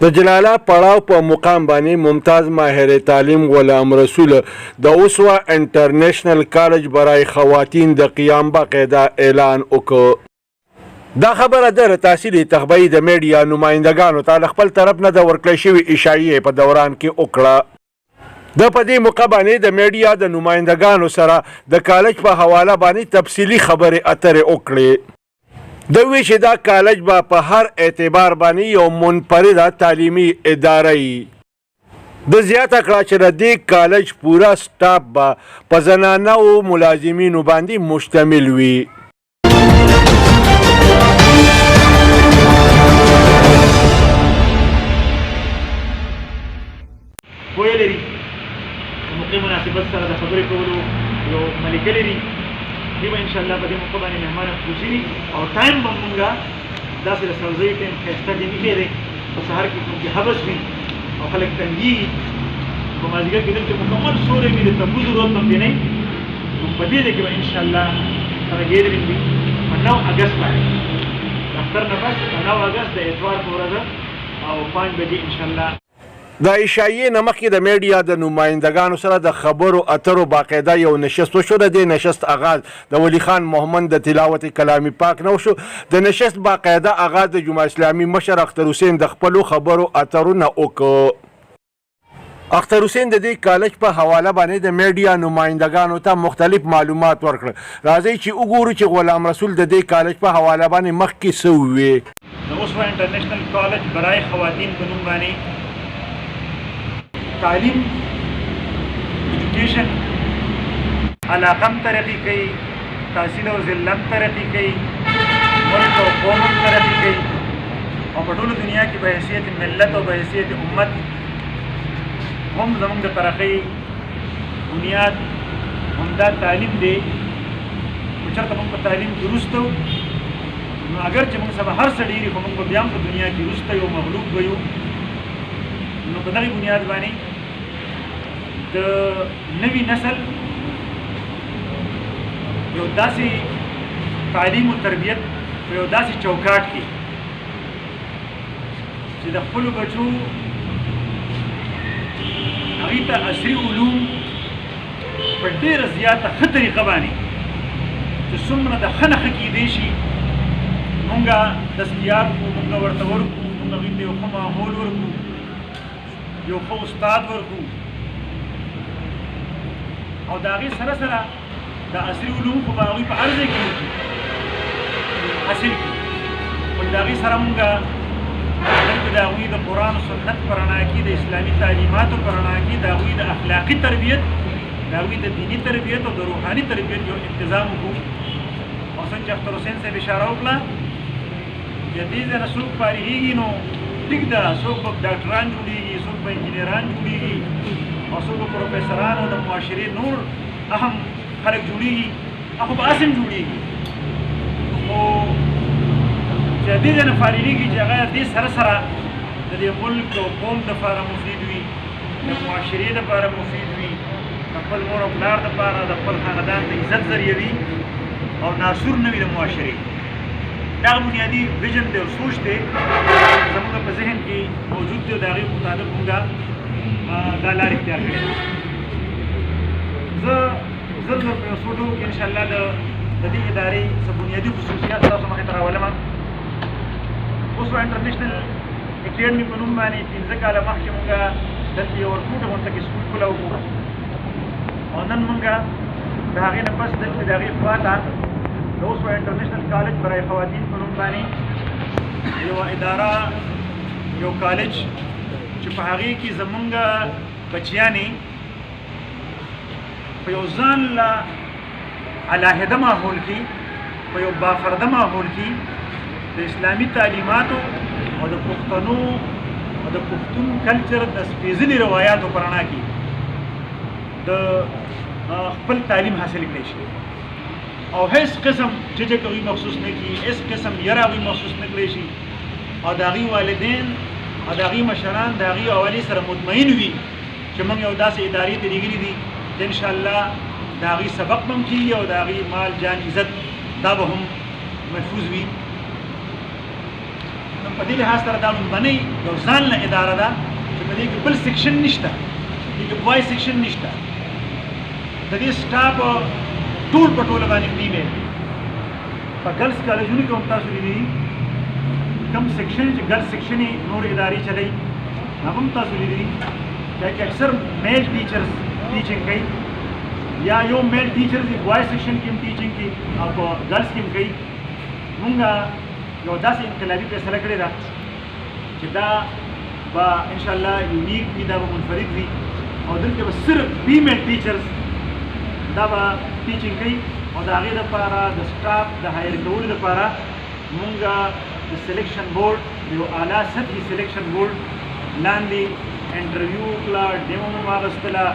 د جلاله پړاو په مقام باندې ممتاز ماهر تعلیم غلام رسول د اوسوا انټرنیشنل کالج برای خواتین د قیام باقاعده اعلان وکړ. دا خبره د تحصیلي تخبیې د میډیا نمایندګانو ته خپل طرف نه د ورکړل شوي اشاعیې په دوران کې وکړه. د په دې موقع باندې د میډیا د نمایندګانو سره د کالج په حواله باندې تفصیلي خبرې اترې وکړې. دوی چې دا کالج به په هر اعتبار باندې یو منفرده تعلیمي اداره وي. د زیاته کړه چې د دې کالج پوره سټاف به په زنانه‌و ملازمینو باندې مشتمل وي. پوهه لري د موقع مناسبت سره د خبرې کولو یو ملکه لري. دی به انشاءالله په دې موقع باندې مهمان خصوصي وي او ټایم به مونږه داسې د سبزۍ ټایم ښایسته دی نه کېدی په سهار کې کوم چې حبس وي او خلک تنګېږي په مازدیګر کې دلته مکمل سوری وي د تنبو ضرورت هم دی نه نو په دې ځای کې به انشاءالله سره ګیدرینګ وي په 9 اګست باندې د اختر نه پس په 9 اګست د اتوار په ورځ او 5 بجې انشاءالله د اشاعیې نه مخکې د میډیا د نمایندګانو سره د خبرو اترو باقاعده یو نشست وشو. د دې نشست آغاز د ولی خان محمد د تلاوت کلام پاک نه وشو. د نشست باقاعده آغاز د جمعه اسلامي مشر اختر حسین د خپلو خبرو اترو نه وکړ. اختر حسین د دې کالج په حواله باندې د میډیا نمایندګانو ته مختلف معلومات ورکړل. راځئ چې وګورو چې غلام رسول د دې کالج په حواله باندې مخکې څه وویل. د اوسوا انټرنیشنل کالج برای خواتین په نوم باندې تعلیم ایجوکیشن علاقم ترقی کوي، تحصیل او ذلت ترقی کوي، ملک او قوم ترقی کوي او په ټوله دنیا کې په حیثیت ملت او په حیثیت امت هم زموږ د ترقۍ بنیاد همدا تعلیم دی. خو چېرته موږ په تعلیم کې وروسته نو اگر چې موږ سبا هر څه ډېري خو موږ به بیا هم په دنیا کې وروسته یو مغلوب به یو. نو په دغې بنیاد باندې د نوي نسل یو داسې تعلیم او تربیت په یو داسې چوکاټ کې چې د خپلو بچو هغوی ته عصري علوم په ډېره زیاته ښه طریقه باندې چې څومره د ښه نه ښه کېدی شي مونږ دستیاب کړو، مونږ ورته ورکړو، مونږ هغوی ته یو ښه ماحول ورکړو، یو ښه استاد ورکړو او د هغې سره سره د عصري علومو خو به هغوی په هر ځای کې حاصل کړي. خو د هغې سره مونږ دلته د هغوی د قرآن و سنت په رڼا کې د اسلامي تعلیماتو په رڼا کې د هغوی د اخلاقي تربیت، د هغوی د دیني تربیت او د روحاني تربیت یو انتظام وکړو. او څنګه چې اختر حسین صاحب اشاره وکړه چې دې ځای نه څوک فارغېږي نو ټیک ده، څوک به ډاکټران جوړېږي، څوک به انجینران جوړېږي او څوک به پروفیسران او د معاشرې نور اهم خلک جوړېږي، هغه به هسې هم جوړېږي. خو چې دې ځای نه فارغېږي چې هغه دې سره سره د دې ملک او قوم دپاره مفید وي، د معاشرې دپاره مفید وي، د خپل مور او پلار دپاره، د خپل خاندان د عزت ذریعه وي او ناسور نه وي د معاشرې. دا بنیادي ویژن دی او سوچ دی زموږ په ذهن کې موجود دی او د هغې مطابق موږ دا لار اختیار کړې ده. زه زر په یو څو ټکو کې انشاءالله د دې ادارې څه بنیادي خصوصیات ستاسو مخې ته راولمه. اوسوا انټرنیشنل اکیډمي په نوم باندې 15 کاله مخکې موږ دلته یو ورکوټه غونته کې سکول کلی وکړو او نن موږ د هغې نه پس دلته د هغې خواته د اوسوا انټرنیشنل کالج برای خواتین په نوم باندې یوه اداره، یو کالج چې په هغې کې زمونږ بچیانې په یو ځان له علاحده ماحول کې، په یو بافرده ماحول کې د اسلامي تعلیماتو او د پښتنو او د پښتون کلچر د سپېڅلي روایاتو په رڼا کې د خپل تعلیم حاصل کړی شي او هیڅ قسم ججک هغوی مخصوص نه کړي، هیڅ قسم یره هغوی مخصوص نه کړی شي او د هغوی والدین او د هغوی مشران د هغوی حوالې سره مطمئن وي چې موږ یو داسې ادارې ته لېږلي دي چې انشاءالله د هغوی سبق به هم کېږي او د هغوی مال جان عزت دا به هم محفوظ وي. نو په دې لحاظ سره دا لومبنۍ یو ځان له اداره ده چې په دې کې بل سیکشن نشته، دې کې بوای سیکشن نشته. د دې سټاف ټول په ټوله باندې فیمیل. په ګرلز کالجونو کې هم تاسو لیدلي کوم سیکشن چې ګرلز سیکشن یې نور ادارې چلوي هغه هم تاسو لیدلي چې اکثر میل ټیچرز ټیچنګ کوي یا یو میل ټیچر دی بوای سیکشن کې هم ټیچنګ کوي او په ګرلز کې هم کوي. مونږ یو داسې انقلابي فیصله کړې ده چې دا به انشاءالله یونیک وي، دا به منفرد وي او دلته به صرف فیمیل ټیچرز دا به ټیچنګ کوي او د هغې دپاره د سټاف د هایر کولو دپاره مونږ د سلیکشن بورډ یو اعلی سطحي سلیکشن بورډ لاندې انټرویو وکړه، ډیمو مو واخیستله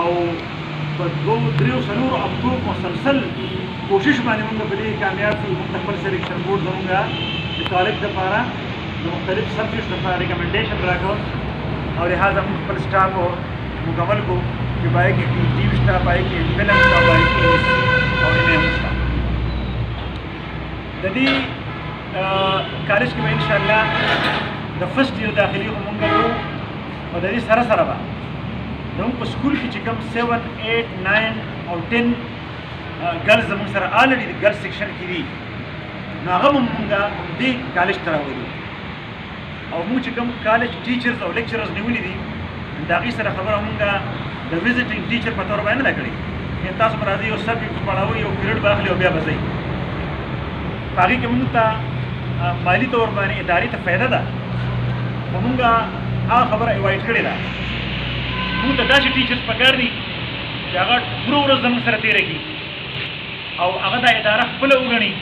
او په 2-3 هفتو مسلسل کوشش باندې مونږ په دې کامیاب شو. مونږ خپل سلیکشن بورډ زمونږ د کالج دپاره د مختلف سبجیکټس دپاره ریکمنډیشن راکړ او لهذا مونږ خپل سټاف مکمل کړو چې پای کې ټیم شته، پای کې فلم شته، پای کې او ایم شته. د دې کالج کې به انشاءالله د فرست ایئر داخلي خو مونږ کوو او د دې سره سره به زموږ په سکول کې چې کوم 7, 8, 9 او 10 ګرلز زموږ سره آلریډي د ګرلز سیکشن کې دي نو هغه به مونږ دې کالج ته راولو او مونږ چې کوم کالج ټیچرز او لیکچرز نیولي دي د هغې سره خبره مونږ د وزټینګ ټیچر په طور باندې نه ده کړې. یعنې تاسو به راځئ یو سبجیکټ پړاوئ یو پیریډ به اخلي او بیا به ځئ. په هغې کې مونږ ته مالي طور باندې ادارې ته فایده ده خو مونږ هغه خبره ایوایډ کړې ده. مونږ ته داسې ټیچرز پکار دي چې هغه پوره ورځ زموږ سره تېره کړي او هغه دا اداره خپله وګڼي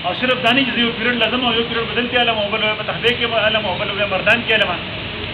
او صرف دا نه چې زه یو پیریډ لازم او یو پیریډ به دلته علم او بل به په تحبیه کې به علم او بل به مردان کې علم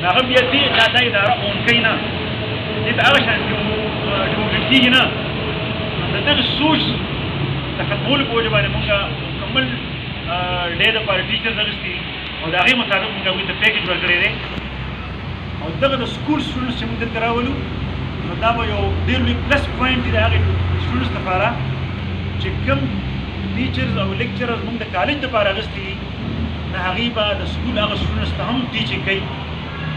نو هغه بیا دې دا اداره اون کوي نه دې ته هغه شان ډیموکریټ کېږي نه. د دغه سوچ د ختمولو په وجه باندې مونږ مکمل ډې دپاره ټیچرز اخیستي او د هغې مطابق مونږ هغوی ته پیکیج ورکړی دی او دغه د سکول سټوډنټس چې مونږ دلته راولو نو دا به یو ډېر لوی پلس پوینټ دی د هغې سټوډنټس دپاره چې کوم ټیچرز او لیکچرز مونږ د کالج دپاره اخیستي دي نو هغې به د سکول هغه سټوډنټس ته هم ټیچنګ کوي.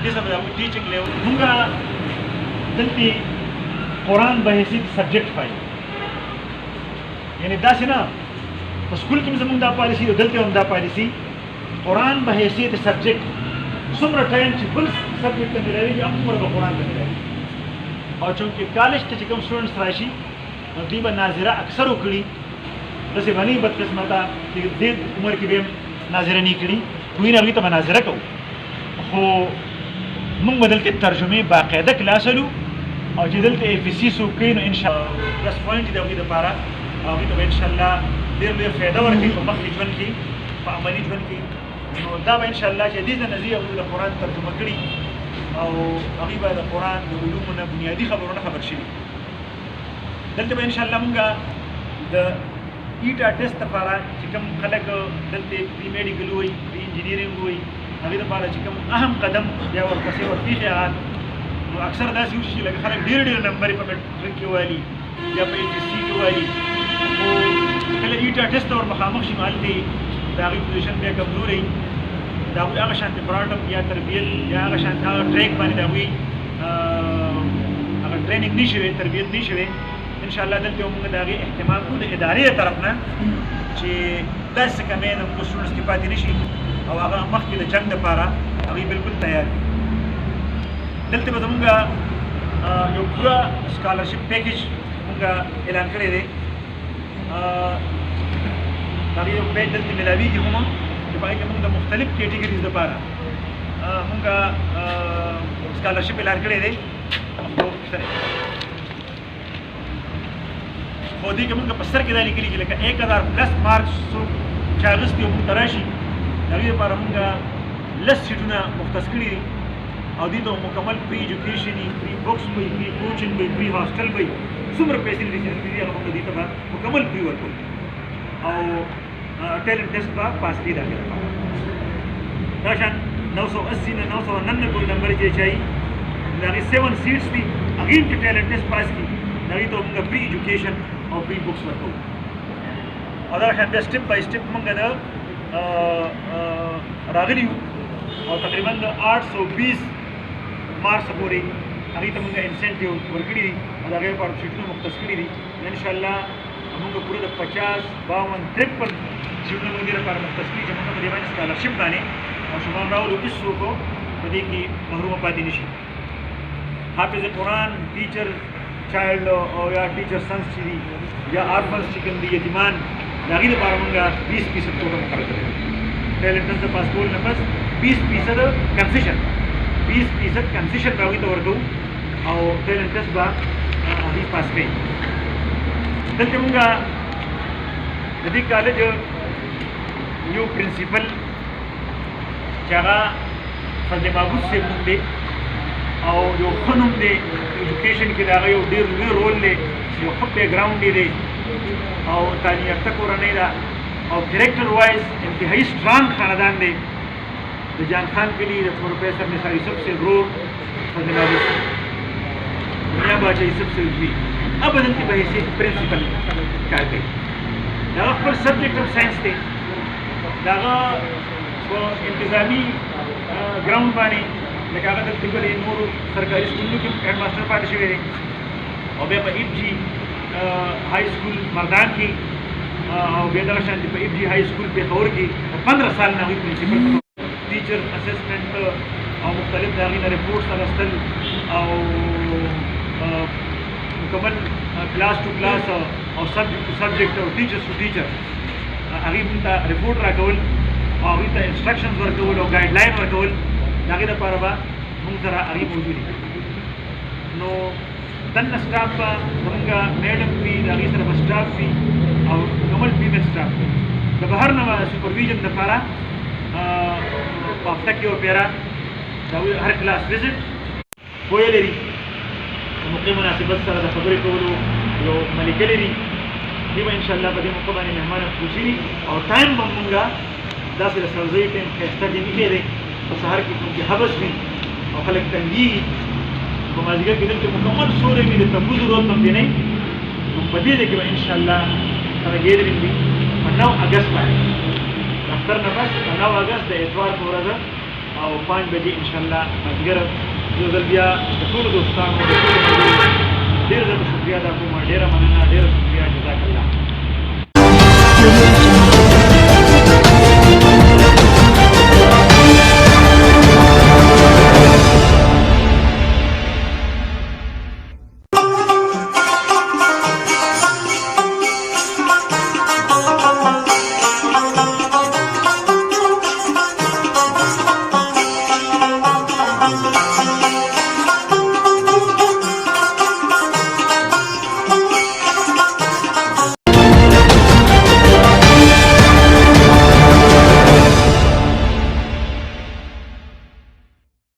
دې سره به د هغوی ټیچنګ لیول مونږ دلته قرآن به حیثیت سبجیکټ پایي. یعنې داسې نه په سکول کې زموږ دا پالیسي او دلته هم دا پالیسي قرآن به حیثیت سبجیکټ څومره ټایم چې بل سبجیکټ ته ملاوېږي هغومره به قرآن ته ملاوي او چونکې کالج ته چې کوم سټوډنټس راشي نو دوی به ناظره اکثر وکړي داسې به نه وي بدقسمته چې دې عمر کې به هم ناظره نه کړي دوی نه هغوی ته به ناظره کوو خو مونږ به دلته ترجمې باقاعده کلاسلو او چې دلته FSC څوک کوي نو انشاءالله پلس پوینټ د هغوی دپاره هغوی ته به انشاءالله ډېر لویه فایده ورکوي په مخکې ژوند کې په عملي ژوند کې. نو دا به انشاءالله چې دې ځنه ځي هغوی د قرآن ترجمه کړي او هغوی به د قرآن د علومو نه بنیادي خبرونه خبر شوي. دلته به انشاءالله مونږ د ایټا ټیسټ دپاره چې کوم خلک دلته پري میډیکل وایي پري انجینیرینګ وایي هغې دپاره چې کوم اهم قدم بیا ورپسې ورپېښې هغه نو اکثر داسې وشي چې لکه خلک ډېر نمبر په میټرک کې والي یا په HSC کې والي خو کله ایټا ټیسټ ته ور مخامخ شي نو هلته د هغوی پوزیشن بیا کمزوری د هغوی هغه شانتې براټپ یا تربیت یا هغه شانتې هغه ټریک باندې د هغوی هغه ټریننګ نه شوی تربیت نه شوی. انشاءالله دلته مونږ د هغې اهتمام کوو د ادارې د طرف نه چې داسې کمې نه مونږ سټوډنټس کې پاتې نه شي او هغه مخکې د جنګ دپاره هغوی بلکل تیار دي. دلته به زمونږ یو پوره سکالرشپ پیکیج مونږ اعلان کړی دی هغې یو پیج دلته میلاویږي هم چې په هغې کې مونږ د مختلف کیټګریز دپاره مونږ سکالرشپ اعلان کړی دی خو دې کې مونږ په سر کې دا لیکلي چې لکه 1000 پلس مارکس څوک چې اخیستي او مونږ ته راشي د هغې دپاره مونږ لس سیټونه مختص کړي دي او دې ته مکمل پري ایجوکیشن وي پري بکس وي پري کوچنګ وي پري هاسټل وي څومره فیسلیټیز دي هغه مونږ دې ته به مکمل پري ورکوو او ټیلنټ ټیسټ به پاس کړي داخله دا شان 980 نه 999 پورې نمبر چې چایي د هغې 7 سیټس دي هغې هم چې ټیلنټ ټیسټ پاس کړي د هغې ته مونږ پري ایجوکیشن او پري بکس ورکوو او دا شان بیا سټپ بای سټپ مونږ د راغلي یو او تقریبا د 820 مارچ پورې هغې ته موږ انسینټیو ورکړي دي او د هغې لپاره سیټونه مختص کړي دي انشاءالله موږ پوره د 50 52 53 سیټونه موږ دې لپاره مختص کړي چې موږ په دې باندې سکالرشپ باندې ماشومان راولو هېڅوک په دې کې محرومه پاتې نه شي. حافظ قرآن ټیچر چایلډ او یا ټیچر سنس چې دي یا آرفنس چې کوم دي یتیمان د هغې لپاره موږ 20% کوټه مقرر کړې ده. ټیلنټس د پاس کولو نه پس 20% کنسیشن 20% کنسیشن به هغوی ته ورکوو او ټیلنټس به هغوی پاس کوي. دلته موږ د دې کالج یو پرنسپل چې هغه فضل محمود صاحب نوم دی او یو ښه نوم دی ایجوکیشن کې د هغه یو ډېر لوی رول دی یو ښه بیک ګراؤنډ یې دی او تعلیم یافته کورنۍ ده او کریکټر وایز انتهایی سټرانګ خاندان دی د جان خان کلي د پروفیسر نثار یوسف صاحب ورور فضل محمود دنیا باچا یوسف صاحب زوی اب دلته په حیثیت پرنسپل کار کوي. د هغه خپل سبجیکټ اف ساینس دی د هغه په انتظامي ګراؤنډ باندې لکه هغه دلته بلې نورو سرکاري سکولونو کې هیډ ماسټر پاتې شوی دی او بیا په ایف جي های سکول مردان کې او بیا دغه شانتې په ایف جي های سکول پېښور کې 15 سال نه هغوی پرنسپل ټیچر اسسمنټ او مختلف د هغې نه رپورټس اخیستل او مکمل کلاس ټو کلاس او سبجیکټ ټو سبجیکټ او ټیچرس ټو ټیچر هغې موږ ته رپورټ راکول او هغوی ته انسټرکشنز ورکول او ګایډ لاین ورکول د هغې دپاره به موږ سره هغې موجودې نو دننه سټاف به زمونږ میډم وي د هغې سره به سټاف وي او مکمل فیمل سټاف وي د بهر نه به سوپرویژن دپاره په هفته کې یو پیره د هغوی هر کلاس وزټ پوهه لري د موقع مناسبت سره د خبرې کولو یو ملکه لري دې به انشاءالله په دې موقع باندې مهمانه خصوصي وي او ټایم به مونږ داسې د سرزۍ ټایم ښایسته دې نه کېدی په سهار کې کوم چې حبس وي او خلک تنګېږي په مازدیګر کې دلته مکمل سوری وي د تمبو ضرورت هم دی نه نو په دې کې به انشاءالله هغه ګیدرینګ وي په 9 اګست باندې د اختر نه پس په 9 اګست د اتوار په ورځ او 5 بجې انشاءالله مازدیګر یو ځل بیا د ټولو دوستانو د ټولو ډېر زیاته شکریا ادا کوم ډېره مننه ډېره شکریا جزاک الله